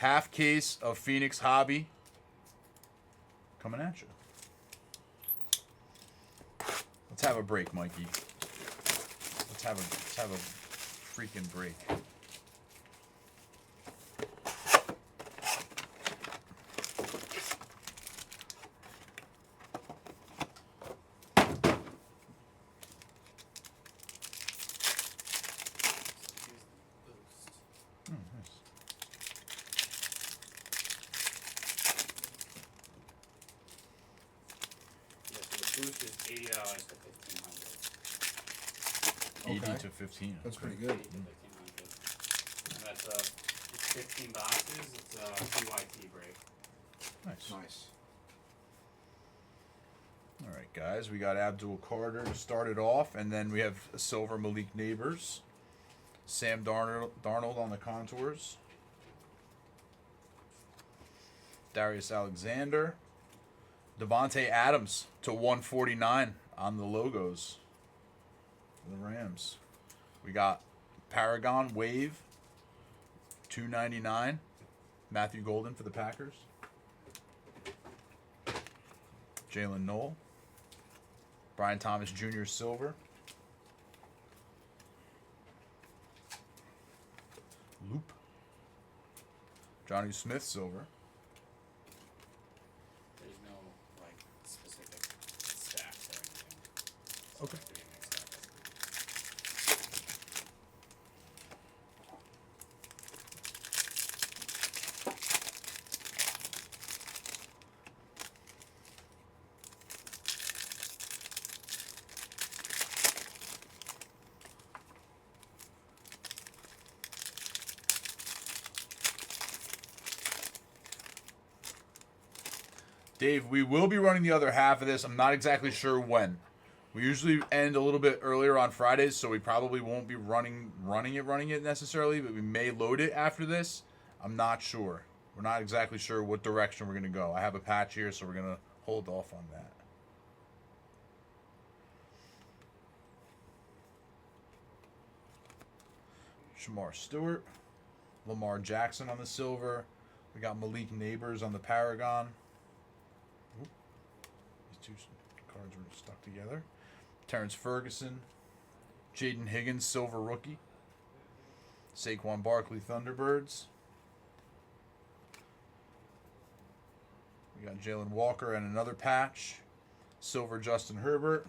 half case of Phoenix Hobby coming at you. Let's have a break, Mikey. Let's have a freaking break. Boost is $80 to $1,500. 80 to 15. That's Okay. pretty good. 80 to 1,500. And that's it's 15 boxes. It's a PYT break. Nice. Nice. All right, guys. We got Abdul Carter to start it off, and then we have a silver Malik Neighbors. Sam Darnold on the contours. Darius Alexander. Devontae Adams to 149 on the logos for the Rams. We got Paragon Wave 299. Matthew Golden for the Packers. Jalen Knoll. Brian Thomas Jr. Silver. Loop. Johnny Smith Silver. There's no like specific stacks or anything. Okay. Doing mixed up. Dave, we will be running the other half of this. I'm not exactly sure when. We usually end a little bit earlier on Fridays, so we probably won't be running it necessarily, but we may load it after this. I'm not sure. We're not exactly sure what direction we're going to go. I have a patch here, so we're going to hold off on that. Shamar Stewart. Lamar Jackson on the silver. We got Malik Neighbors on the Paragon. Oop. These two cards were stuck together. Terrence Ferguson. Jaden Higgins, silver rookie. Saquon Barkley, Thunderbirds. We got Jalen Walker and another patch. Silver Justin Herbert.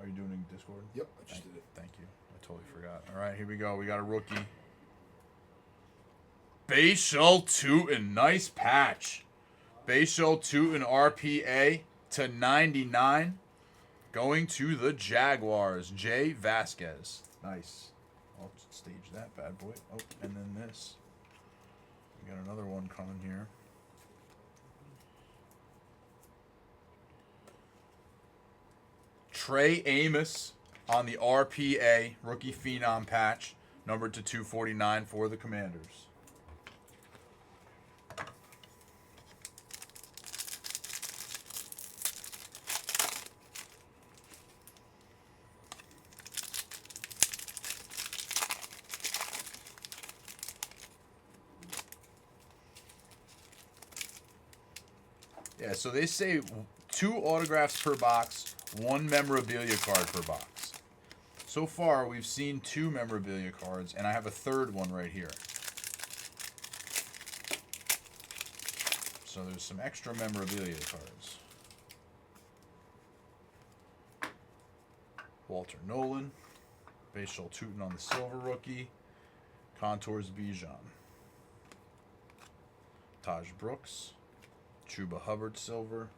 Are you doing it in Discord? Yep, I just did it. Thank you. I totally forgot. All right, here we go. We got a rookie. Bashal Tootin. Nice patch. Bashal Tootin RPA to 99. Going to the Jaguars. Jay Vasquez. Nice. I'll stage that bad boy. Oh, and then this. We got another one coming here. Trey Amos on the RPA rookie phenom patch, numbered to 249 for the Commanders. Yeah, so they say 2 autographs per box, 1 memorabilia card per box. So far, we've seen 2 memorabilia cards, and I have a third one right here. So there's some extra memorabilia cards. Walter Nolan, Bashal Tootin on the silver rookie, Contours Bijan, Taj Brooks, Chuba Hubbard silver.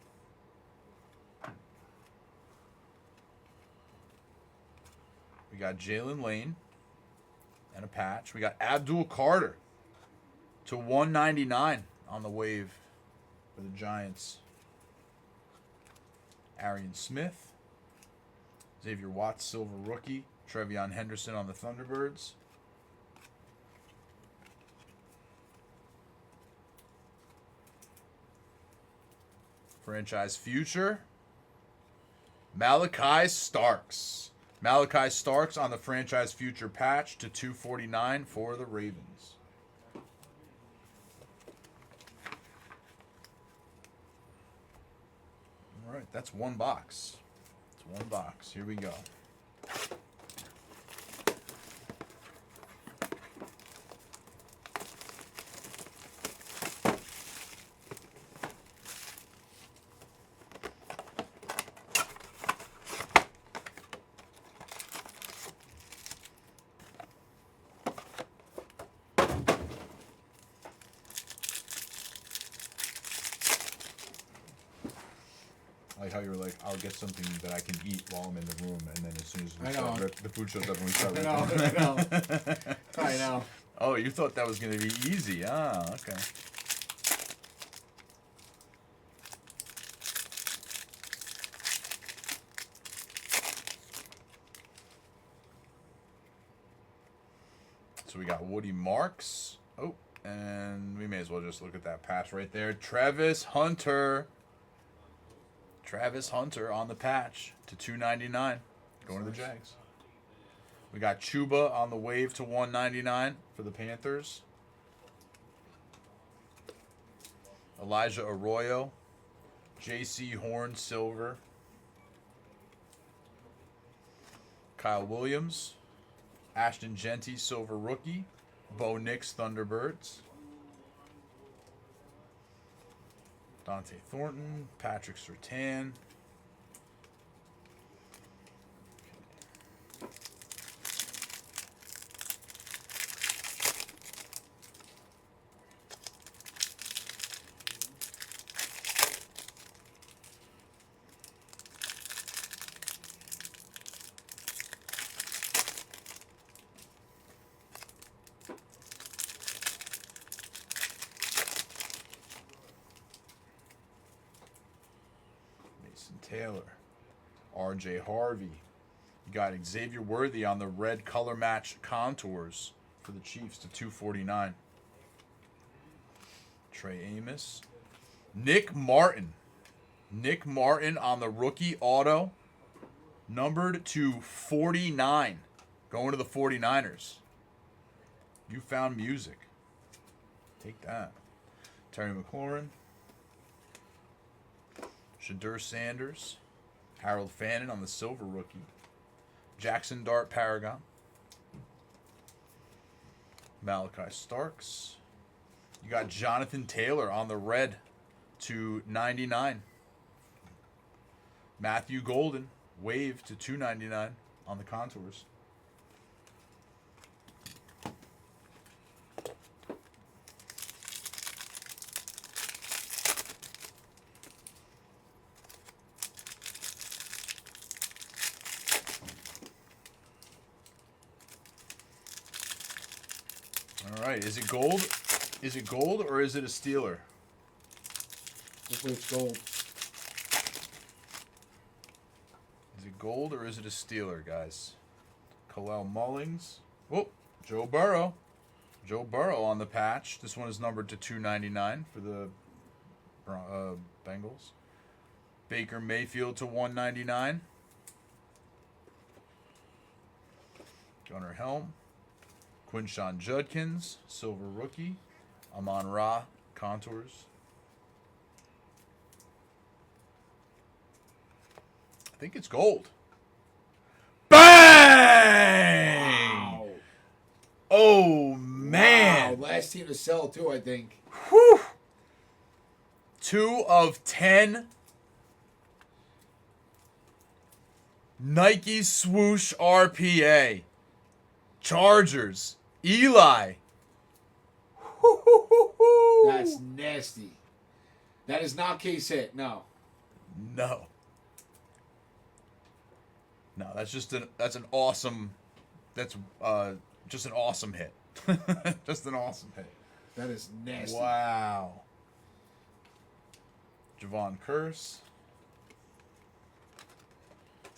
We got Jalen Lane and a patch. We got Abdul Carter to 199 on the wave for the Giants. Arian Smith, Xavier Watts silver rookie, Trevion Henderson on the Thunderbirds. Franchise future, Malachi Starks Malachi Starks on the franchise future patch to 249 for the Ravens. All right, that's one box. It's one box. Here we go. I like how you were like, I'll get something that I can eat while I'm in the room, and then as soon as we start the food shows up and we start I know. Oh, you thought that was going to be easy. Ah, okay. So we got Woody Marks. Oh, and we may as well just look at that patch right there. Travis Hunter. Travis Hunter on the patch to 299. Going to the Jags. We got Chuba on the wave to 199 for the Panthers. Elijah Arroyo. J.C. Horn silver. Kyle Williams. Ashton Genty silver rookie. Bo Nix Thunderbirds. Dante Thornton, Patrick Surtain. Taylor, R.J. Harvey. You got Xavier Worthy on the red color match contours for the Chiefs to 249. Trey Amos. Nick Martin. Nick Martin on the rookie auto, numbered to 49. Going to the 49ers. You found music. Take that. Terry McLaurin. Shadur Sanders, Harold Fannin on the silver rookie, Jackson Dart Paragon, Malachi Starks. You got Jonathan Taylor on the red to 99. Matthew Golden, wave to 299 on the contours. All right, is it gold? Is it gold or is it a Steeler? Hopefully it's gold. Is it gold or is it a Steeler, guys? Kalel Mullings. Oh, Joe Burrow. Joe Burrow on the patch. This one is numbered to 299 for the Bengals. Baker Mayfield to 199. Gunnar Helm. Quinshawn Judkins, silver rookie. Amon-Ra, contours. I think it's gold. Bang! Wow. Oh, man. Wow. Last team to sell, too, I think. Whew. 2 of 10. Nike swoosh RPA. Chargers. Eli. That's nasty. That is not case hit. No. No. No, that's just an awesome. That's just an awesome hit. Just an awesome hit. That is nasty. Wow. Javon Curse.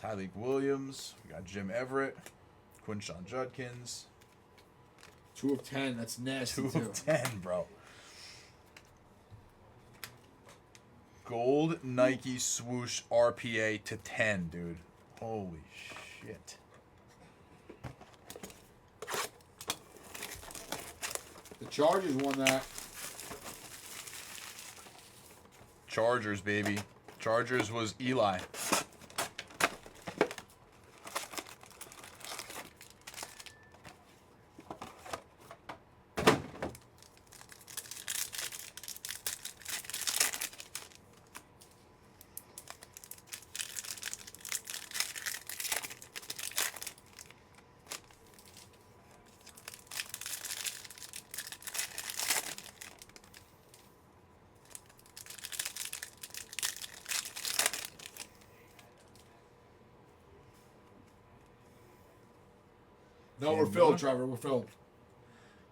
Tyleek Williams. We got Jim Everett. Quinshawn Judkins. 2 of 10. That's nasty, 2 too. of 10, bro. Gold Nike swoosh RPA to 10, dude. Holy shit. Chargers won that. Chargers, baby. Chargers was Eli. No, we're filled, Trevor. We're filled.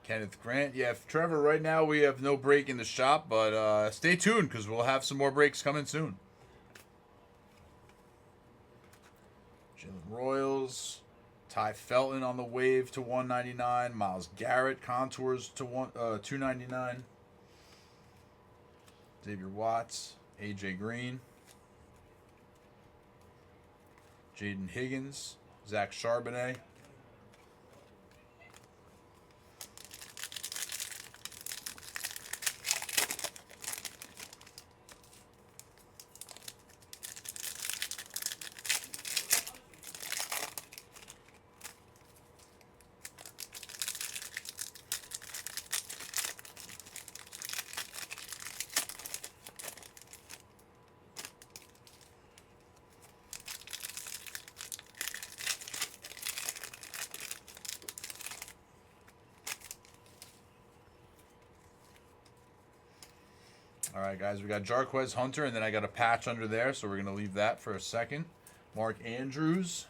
Kenneth Grant. Yeah, Trevor, right now we have no break in the shop, but stay tuned because we'll have some more breaks coming soon. Jalen Royals. Ty Felton on the wave to 199. Myles Garrett contours to 299. Xavier Watts. AJ Green. Jaden Higgins. Zach Charbonnet. All right, guys, we got Jarquez Hunter, and then I got a patch under there, so we're going to leave that for a second. Mark Andrews,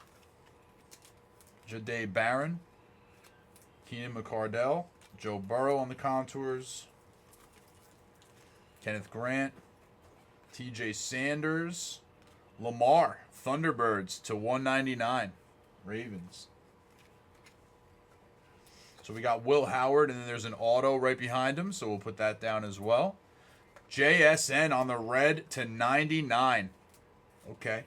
Jahdae Barron, Keenan McCardell, Joe Burrow on the contours, Kenneth Grant, TJ Sanders, Lamar, Thunderbirds to 199, Ravens. So we got Will Howard, and then there's an auto right behind him, so we'll put that down as well. JSN on the red to 99. Okay.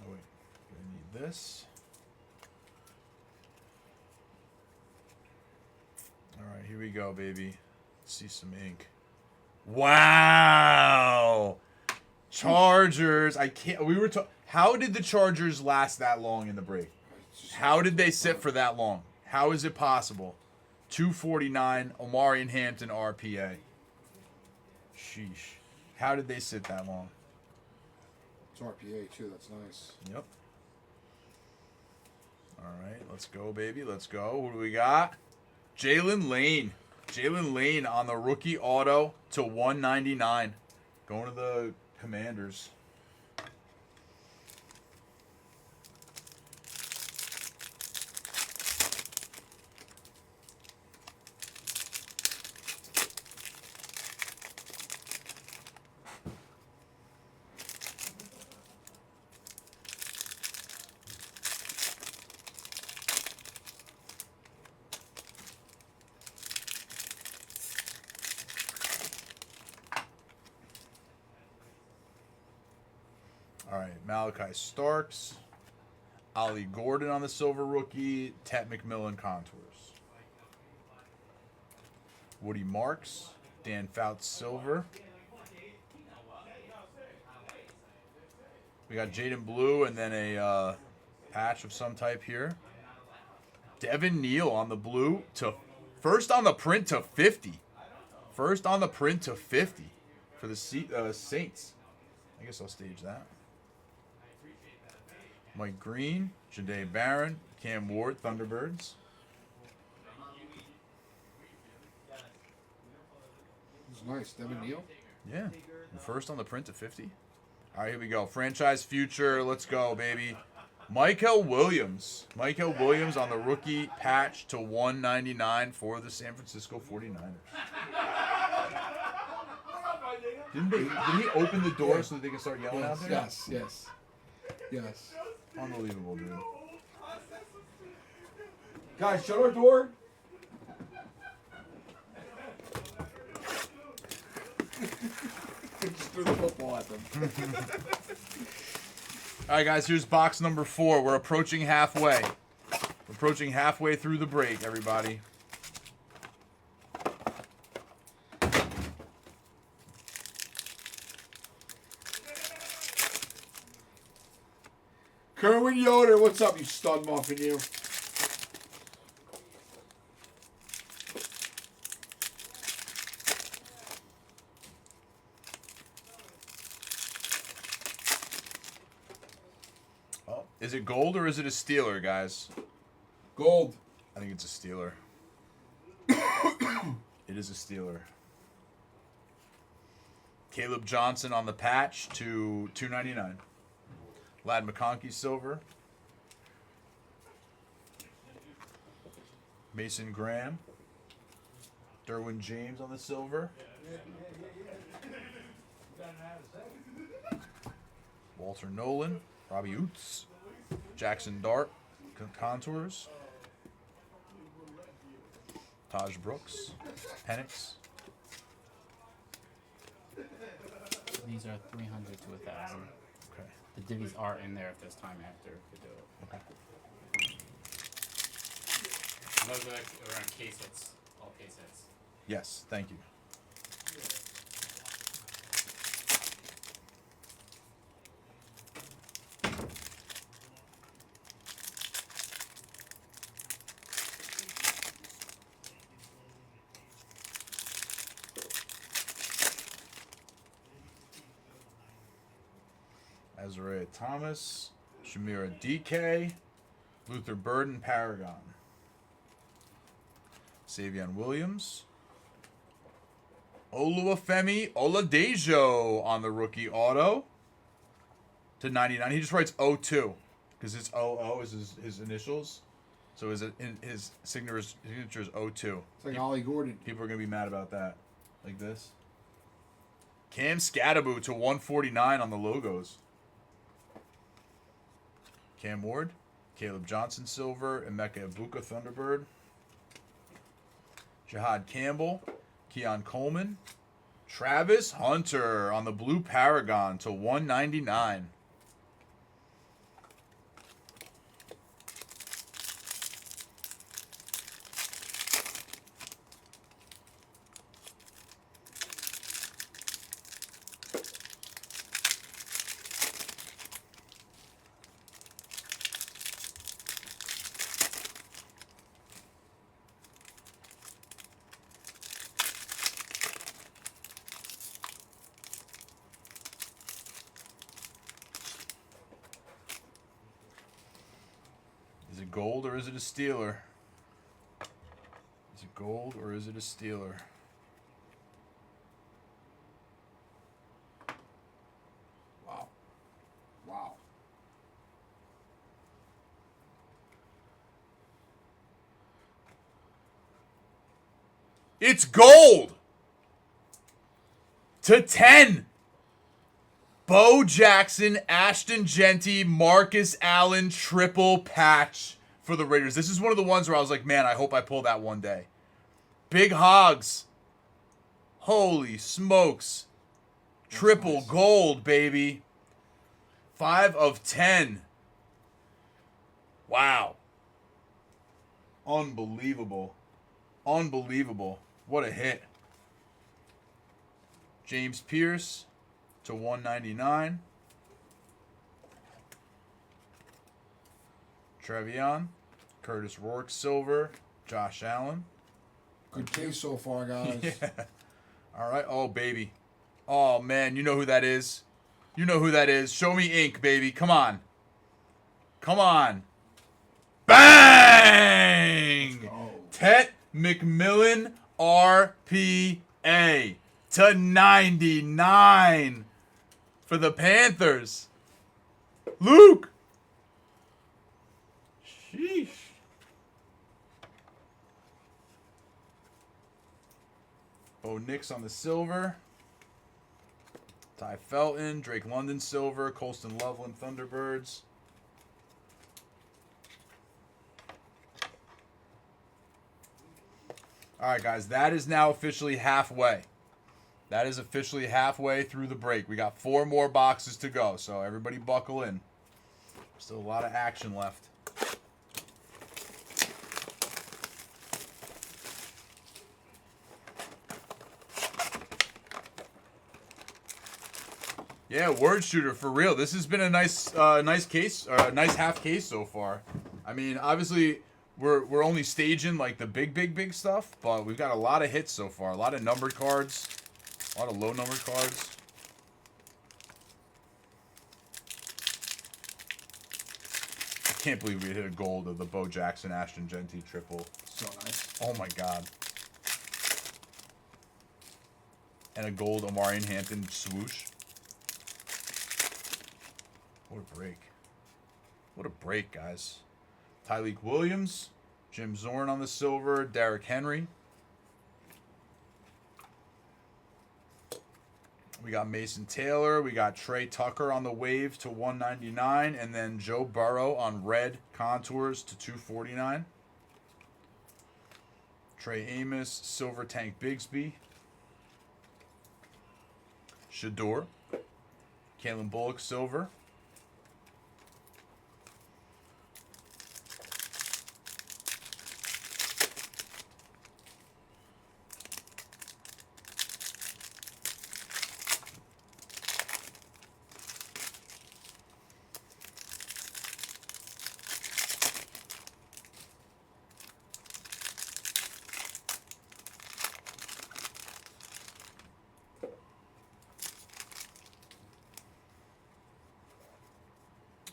Oh, wait. I need this. All right, here we go, baby. Let's see some ink. Wow. Chargers. I can't. We were talking. How did the Chargers last that long in the break? How did they sit for that long? How is it possible? 249, Omarion Hampton RPA. Sheesh. How did they sit that long? It's RPA, too. That's nice. Yep. All right, let's go, baby. Let's go. Who do we got? Jalen Lane. Jalen Lane on the rookie auto to 199. Going to the Commanders. All right, Malachi Starks, Ollie Gordon on the silver rookie, Tet McMillan contours. Woody Marks, Dan Fouts silver. We got Jaden Blue and then a patch of some type here. Devin Neal on the blue to first on the print to 50. First on the print to 50 for the Saints. I guess I'll stage that. Mike Green, Jahdae Barron, Cam Ward, Thunderbirds. It's nice. Devin Neal? Yeah. First on the print to 50. All right, here we go. Franchise future. Let's go, baby. Michael Williams. Michael Williams on the rookie patch to 199 for the San Francisco 49ers. Did he open the door so that they can start yelling out there? Yes. Unbelievable, dude. Guys, shut our door. Just threw the football at them. All right, guys, here's box number 4. We're approaching halfway. Approaching halfway through the break, everybody. Kerwin Yoder, what's up, you stud muffin, you? Oh, is it gold or is it a Steeler, guys? Gold. I think it's a Steeler. It is a Steeler. Caleb Johnson on the patch to $2.99. Ladd McConkey silver. Mason Graham. Derwin James on the silver. Walter Nolan. Robbie Oots. Jackson Dart. Contours. Taj Brooks. Penix. These are 300 to 1,000. Okay. The divvies are in there if there's time after to do it. Okay. And those are around case hits. All case hits. Yes, thank you. Azariah Thomas, Shamira DK, Luther Burden Paragon, Savion Williams, Oluwafemi Oladejo on the rookie auto to 99. He just writes 02 because it's 00 is his initials. So his signature is 02. It's like Ollie Gordon. People are going to be mad about that. Like this. Cam Scattaboo to 149 on the logos. Cam Ward, Caleb Johnson silver, Emeka Ibuka Thunderbird, Jihad Campbell, Keon Coleman, Travis Hunter on the blue Paragon to 199. Is it gold or is it a Steeler? Is it gold or is it a Steeler? Wow. Wow. It's gold! To 10! Bo Jackson, Ashton Genty, Marcus Allen, triple patch for the Raiders. This is one of the ones where I was like, man, I hope I pull that one day. Big Hogs. Holy smokes. Triple nice. gold, baby. 5 of 10. Wow. Unbelievable. Unbelievable. What a hit. James Pierce to 199. Trevion. Curtis Rourke silver. Josh Allen. Good case so far, guys. Yeah. All right. Oh, baby. Oh, man. You know who that is. You know who that is. Show me ink, baby. Come on. Come on. Bang! Oh. Tet McMillan RPA to 99 for the Panthers. Luke. Sheesh. Bo Nix on the silver. Ty Felton, Drake London silver, Colston Loveland Thunderbirds. All right, guys, that is now officially halfway. That is officially halfway through the break. We got 4 more boxes to go, so everybody buckle in. Still a lot of action left. Yeah, word shooter for real. This has been a nice case, nice half case so far. I mean, obviously we're only staging like the big stuff, but we've got a lot of hits so far. A lot of numbered cards, a lot of low numbered cards. I can't believe we hit a gold of the Bo Jackson Ashton Genty triple. So nice. Oh my god. And a gold Omarion Hampton swoosh. What a break. What a break, guys. Tyleek Williams, Jim Zorn on the silver, Derrick Henry. We got Mason Taylor. We got Trey Tucker on the wave to 199. And then Joe Burrow on red contours to 249. Trey Amos, Silver Tank Bigsby. Shador. Kalen Bullock, silver.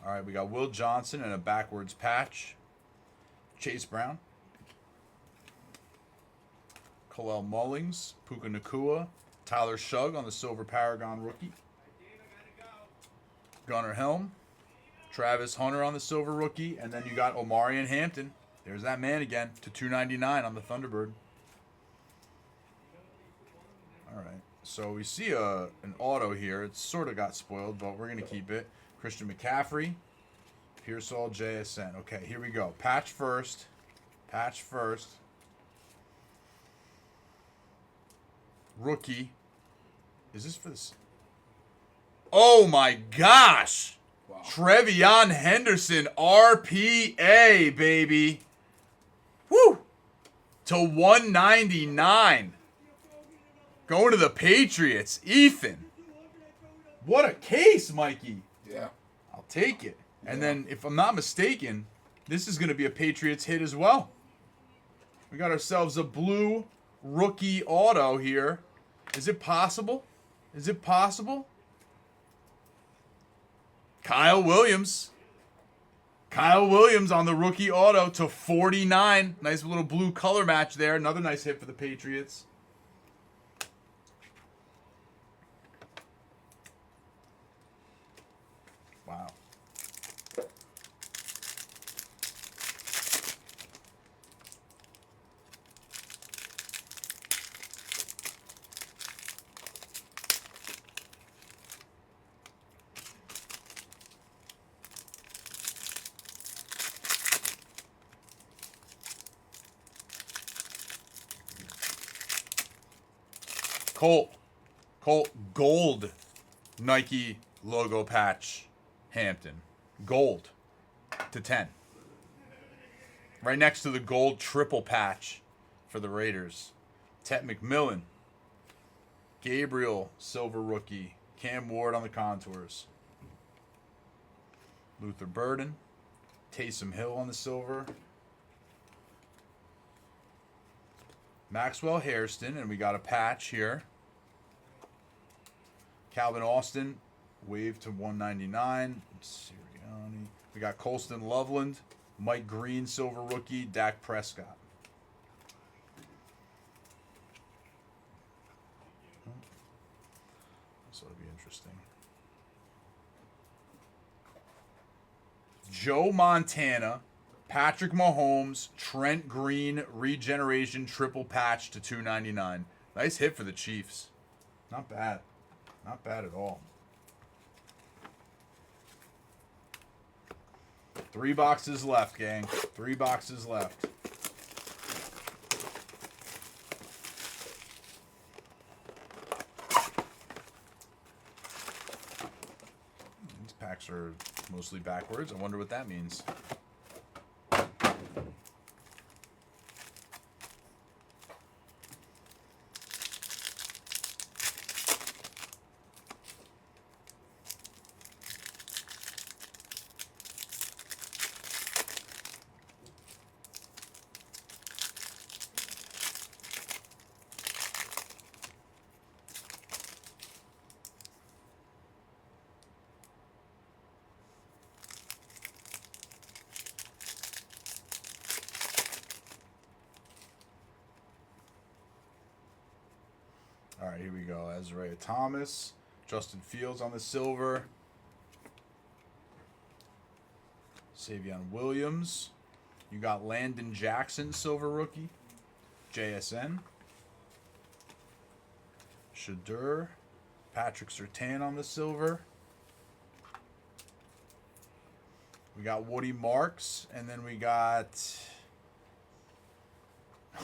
All right, we got Will Johnson and a backwards patch. Chase Brown. Khalil Mullings, Puka Nakua, Tyler Shugg on the Silver Paragon rookie. Gunnar Helm, Travis Hunter on the Silver rookie, and then you got Omarion Hampton. There's that man again to 299 on the Thunderbird. All right, so we see an auto here. It sort of got spoiled, but we're gonna keep it. Christian McCaffrey, Pearsall, JSN. Okay, here we go. Patch first. Patch first. Rookie. Is this for this? Oh my gosh! Wow. Trevion Henderson, RPA, baby. Woo! To 199. Going to the Patriots. Ethan. What a case, Mikey. Yeah. I'll take it. And then, if I'm not mistaken, this is going to be a Patriots hit as well. We got ourselves a blue rookie auto here. Is it possible? Is it possible? Kyle Williams. Kyle Williams on the rookie auto to 49. Nice little blue color match there. Another nice hit for the Patriots. Wow. Colt gold Nike logo patch Hampton. Gold to 10. Right next to the gold triple patch for the Raiders. Tet McMillan. Gabriel, silver rookie. Cam Ward on the contours. Luther Burden. Taysom Hill on the silver. Maxwell Hairston, and we got a patch here. Calvin Austin, wave to 199. Sirianni. We got Colston Loveland, Mike Green, silver rookie, Dak Prescott. This will be interesting. Joe Montana, Patrick Mahomes, Trent Green, regeneration triple patch to 299. Nice hit for the Chiefs. Not bad. Not bad at all. 3 boxes left, gang. 3 boxes left. These packs are mostly backwards. I wonder what that means. right, here we go. Ezra Thomas, Justin Fields on the silver. Savion Williams. You got Landon Jackson, silver rookie. JSN. Shadur. Patrick Surtain on the silver. We got Woody Marks, and then we got,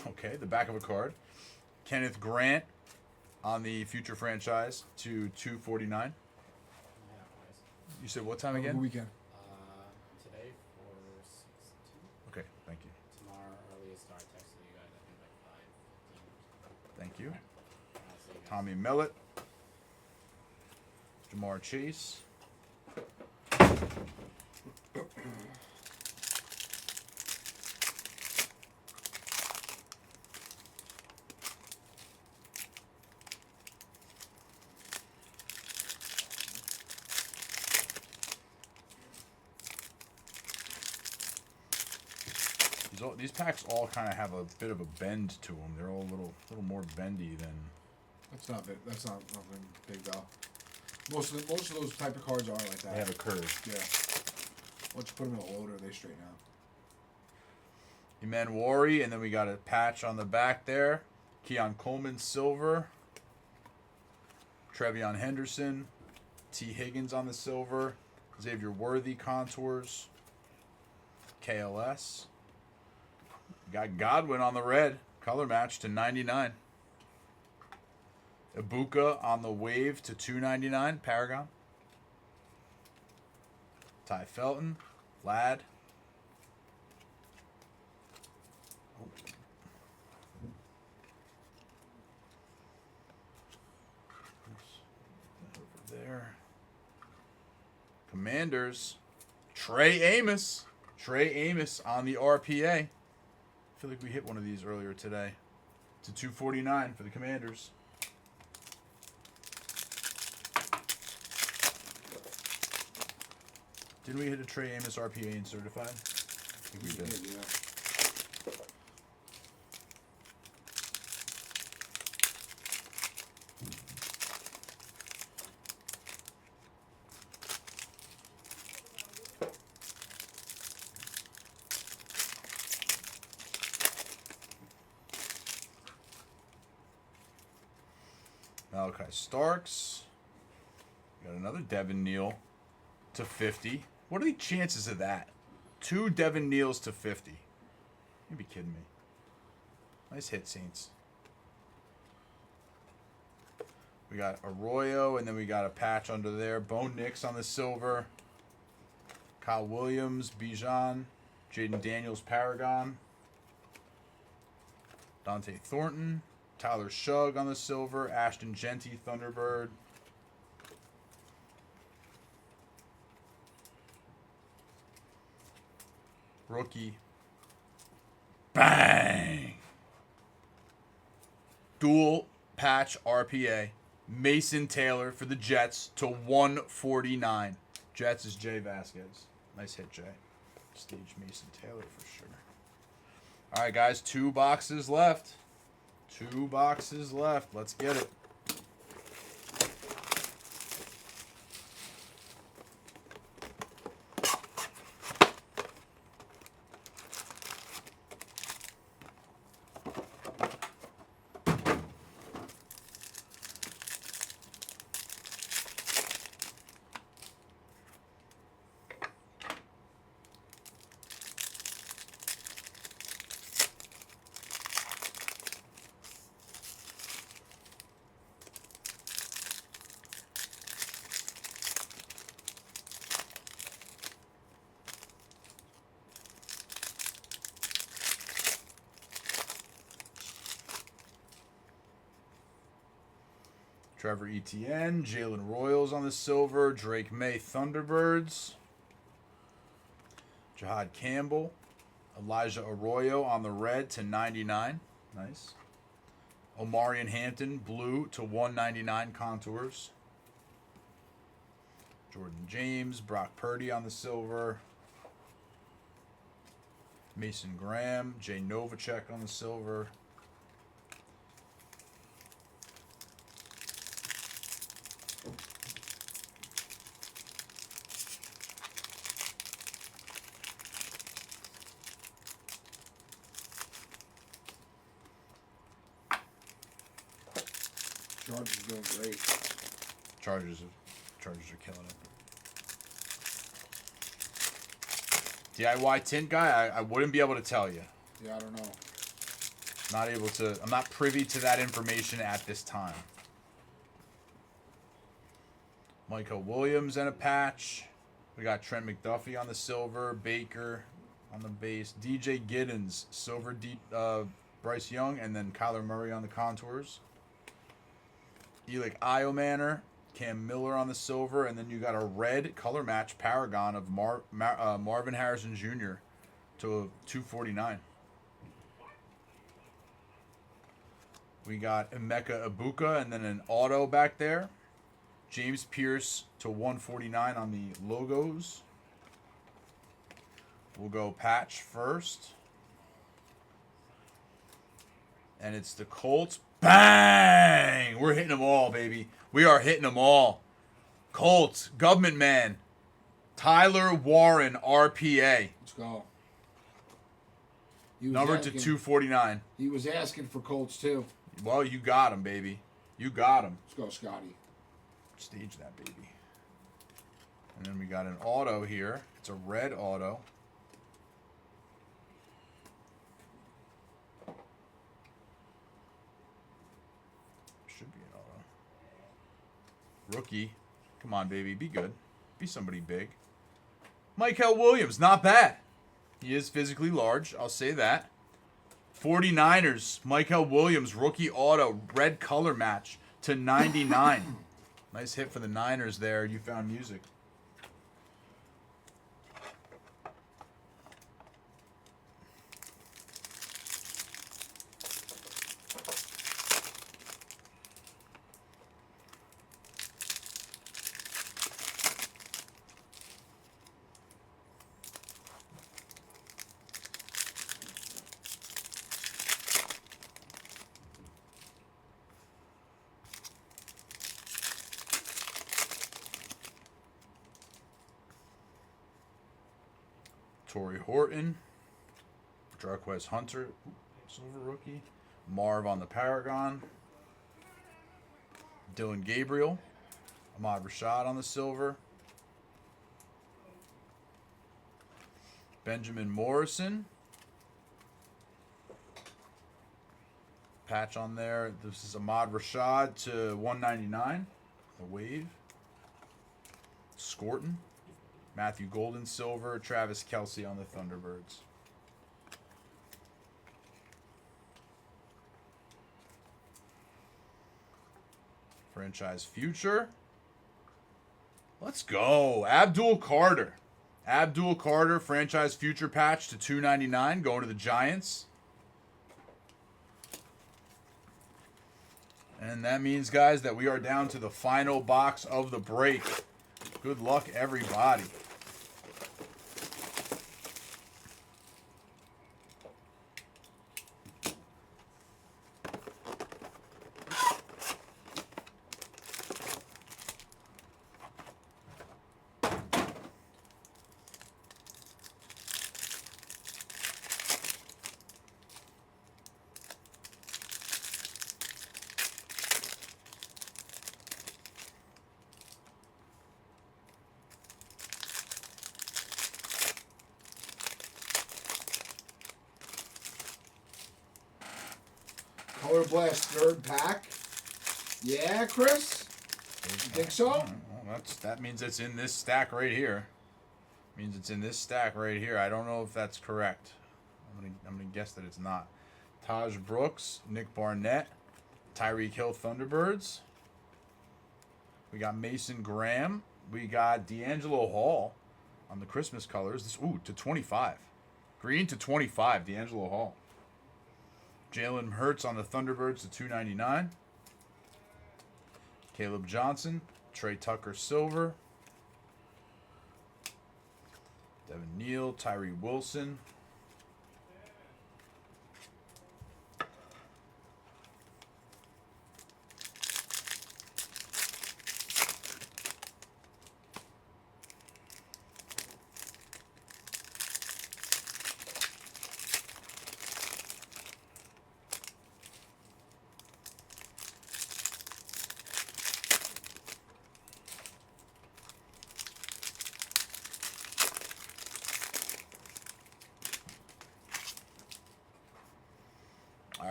okay, the back of a card. Kenneth Grant on the future franchise to 249. Yeah, nice. You said what time Have a good again? weekend. Today for 6:02. Okay, thank you. Tomorrow earliest start text to you guys. I think like 5:15. Thank you. I'll see you guys. Tommy Millett. Jamar Chase. These packs all kind of have a bit of a bend to them. They're all a little more bendy than. That's not big. That's not nothing big though. Most of those type of cards are like that. They have a curve. Yeah. Once you put them in a loader, they straighten out. Eman Wari, and then we got a patch on the back there. Keon Coleman, silver. Trevion Henderson. T. Higgins on the silver. Xavier Worthy contours. KLS. Got Godwin on the red. Color match to 99. Ibuka on the wave to 299. Paragon. Ty Felton. Ladd. Over there. Commanders. Trey Amos. Trey Amos on the RPA. I feel like we hit one of these earlier today. To 249 for the Commanders. Didn't we hit a Trey Amos RPA and certified? I think we did. Yeah. Malachi Starks. Got another Devin Neal to 50. What are the chances of that? 2 Devin Neals to 50. You'd be kidding me. Nice hit, Saints. We got Arroyo, and then we got a patch under there. Bo Nix on the silver. Kyle Williams, Bijan. Jaden Daniels, Paragon. Dante Thornton. Tyler Shugg on the silver. Ashton Genty, Thunderbird. Rookie. Bang! Dual patch RPA. Mason Taylor for the Jets to 149. Jets is Jay Vasquez. Nice hit, Jay. Stage Mason Taylor for sure. All right, guys. 2 boxes left. 2 boxes left. Let's get it. Trevor Etienne, Jalen Royals on the silver, Drake May Thunderbirds, Jahad Campbell, Elijah Arroyo on the red to 99. Nice. Omarion Hampton, blue to 199 contours. Jordan James, Brock Purdy on the silver. Mason Graham, Jay Novacek on the silver. Chargers are doing great. Chargers are killing it. DIY tint guy, I wouldn't be able to tell you. Yeah, I don't know. Not able to. I'm not privy to that information at this time. Michael Williams and a patch. We got Trent McDuffie on the silver. Baker on the base. DJ Giddens, silver. Bryce Young, and then Kyler Murray on the contours. Elic Iomanner, Cam Miller on the silver, and then you got a red color match Paragon of Marvin Harrison Jr. to 249. We got Emeka Ibuka, and then an auto back there. James Pierce to 149 on the logos. We'll go patch first. And it's the Colts. Bang! We're hitting them all, baby. We are hitting them all. Colts, government man. Tyler Warren, RPA. Let's go. Number to 249. He was asking for Colts, too. Well, you got him, baby. You got him. Let's go, Scotty. Stage that, baby. And then we got an auto here. It's a red auto. Should be an auto. Rookie. Come on, baby. Be good. Be somebody big. Michael Williams. Not bad. He is physically large. I'll say that. 49ers. Michael Williams. Rookie auto. Red color match to 99. Nice hit for the Niners there. You found music. Torrey Horton, Jarquez Hunter, silver rookie, Marv on the Paragon, Dylan Gabriel, Ahmad Rashad on the silver, Benjamin Morrison, patch on there. This is Ahmad Rashad to 199, a wave, Scorton. Matthew Golden silver, Travis Kelce on the Thunderbirds. Franchise future. Let's go. Abdul Carter. Abdul Carter, franchise future patch to 299, going to the Giants. And that means, guys, that we are down to the final box of the break. Good luck, everybody. Color Blast third pack. Yeah, Chris? You think so? Well, that means it's in this stack right here. Means it's in this stack right here. I don't know if that's correct. I'm gonna guess that it's not. Taj Brooks, Nick Barnett, Tyreek Hill Thunderbirds. We got Mason Graham. We got D'Angelo Hall on the Christmas colors. This to 25. Green to 25, D'Angelo Hall. Jalen Hurts on the Thunderbirds to 299. Caleb Johnson, Trey Tucker silver. Devin Neal, Tyree Wilson.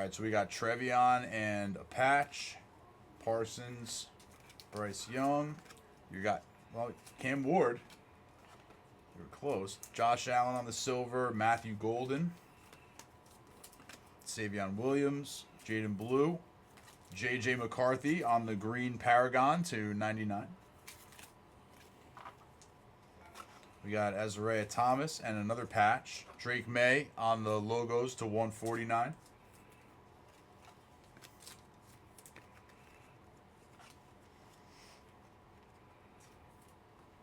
right, so we got Trevion and a patch. Parsons, Bryce Young. You got, well, Cam Ward. You were close. Josh Allen on the silver. Matthew Golden. Savion Williams. Jaden Blue. J.J. McCarthy on the green Paragon to 99. We got Azariah Thomas and another patch. Drake May on the logos to 149.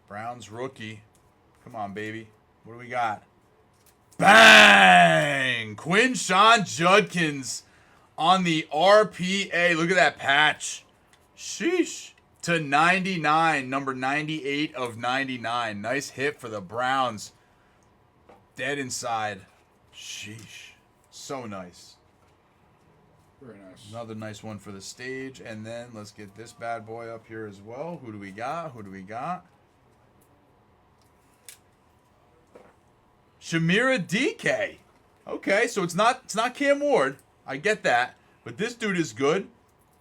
Browns rookie. Come on, baby. What do we got? Bang! Quinshawn Judkins on the RPA. Look at that patch. Sheesh. To 99. Number 98 of 99. Nice hit for the Browns. Dead inside. Sheesh. So nice. Very nice. Another nice one for the stage. And then let's get this bad boy up here as well. Who do we got? Who do we got? Shamira DK. Okay, so it's not Cam Ward. I get that. But this dude is good.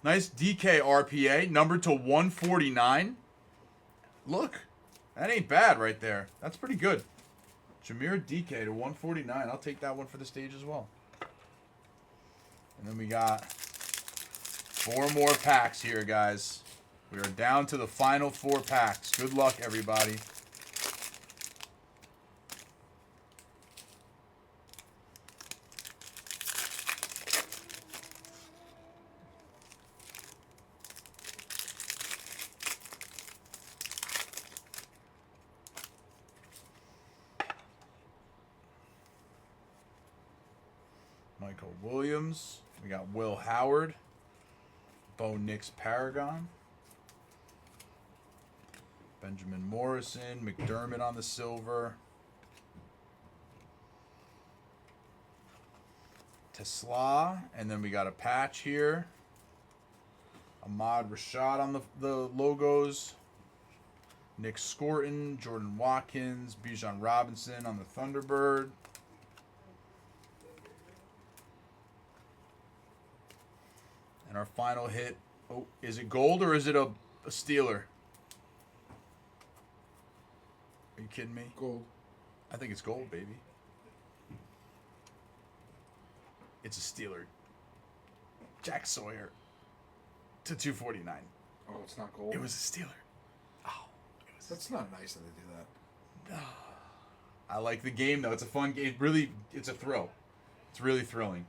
Nice DK RPA. Number to 149. Look. That ain't bad right there. That's pretty good. Shamira DK to 149. I'll take that one for the stage as well. And then we got 4 more packs here, guys. We are down to the final 4 packs. Good luck, everybody. Michael Williams. We got Will Howard. Bo Nix Paragon. Benjamin Morrison. McDermott on the silver. Tesla. And then we got a patch here. Ahmad Rashad on the logos. Nick Scorton. Jordan Watkins. Bijan Robinson on the Thunderbird. And our final hit, oh, is it gold or is it a Steeler? Are you kidding me? Gold. I think it's gold, baby. It's a Steeler. Jack Sawyer to 249. Oh, it's not gold? It was a Steeler. Oh, That's not nice that they do that. I like the game, though. It's a fun game. Really, it's a thrill. It's really thrilling.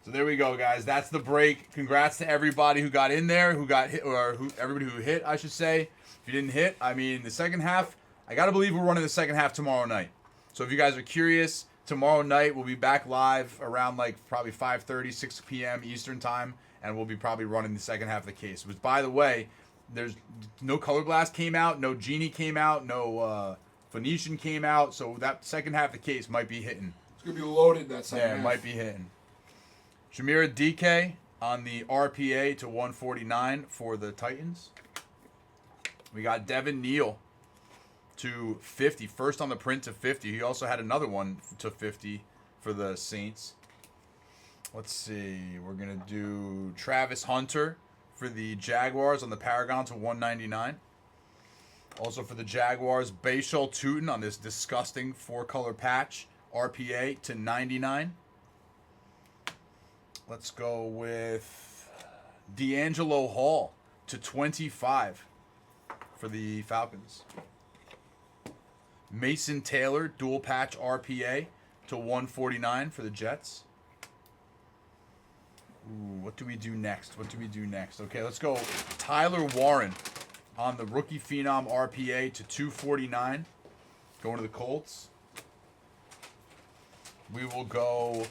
So there we go, guys. That's the break. Congrats to everybody who got in there, who got hit, or everybody who hit, I should say. If you didn't hit, I mean, the second half, I got to believe we're running the second half tomorrow night. So if you guys are curious, tomorrow night we'll be back live around like probably 5:30, 6 p.m. Eastern time, and we'll be probably running the second half of the case. Which, by the way, there's no Color Blast came out, no Genie came out, no Phoenician came out, so that second half of the case might be hitting. It's going to be loaded that second half. Yeah, it might be hitting. Shamira DK on the RPA to 149 for the Titans. We got Devin Neal to 50. First on the print to 50. He also had another one to 50 for the Saints. Let's see. We're going to do Travis Hunter for the Jaguars on the Paragon to 199. Also for the Jaguars, Bashal Tootin on this disgusting 4-color patch. RPA to 99. Let's go with D'Angelo Hall to 25 for the Falcons. Mason Taylor, dual patch RPA to 149 for the Jets. Ooh, what do we do next? Okay, let's go Tyler Warren on the rookie phenom RPA to 249. Going to the Colts. We will go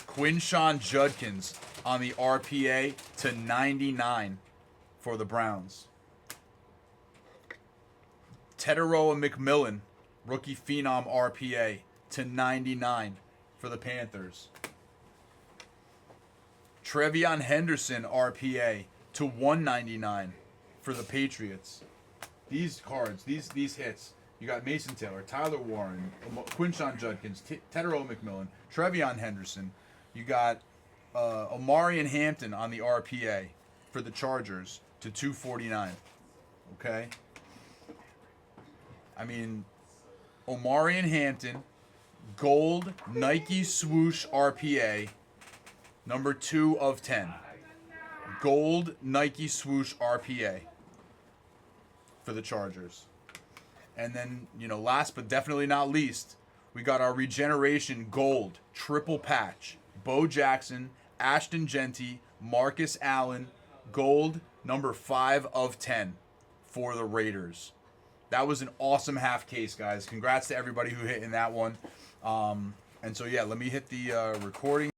Quinshawn Judkins on the RPA to 99 for the Browns. Teteroa McMillan, rookie phenom RPA to 99 for the Panthers. Trevion Henderson RPA to 199 for the Patriots. These cards, these hits, you got Mason Taylor, Tyler Warren, Quinshawn Judkins, Teteroa McMillan, Trevion Henderson. You got Omari and Hampton on the RPA for the Chargers to 249. Okay. I mean, Omari and Hampton, gold Nike swoosh RPA, number 2 of 10. Gold Nike swoosh RPA for the Chargers. And then, last but definitely not least, we got our regeneration gold triple patch. Bo Jackson, Ashton Genty, Marcus Allen, gold number 5 of 10 for the Raiders. That was an awesome half case, guys. Congrats to everybody who hit in that one. And so, yeah, let me hit the recording.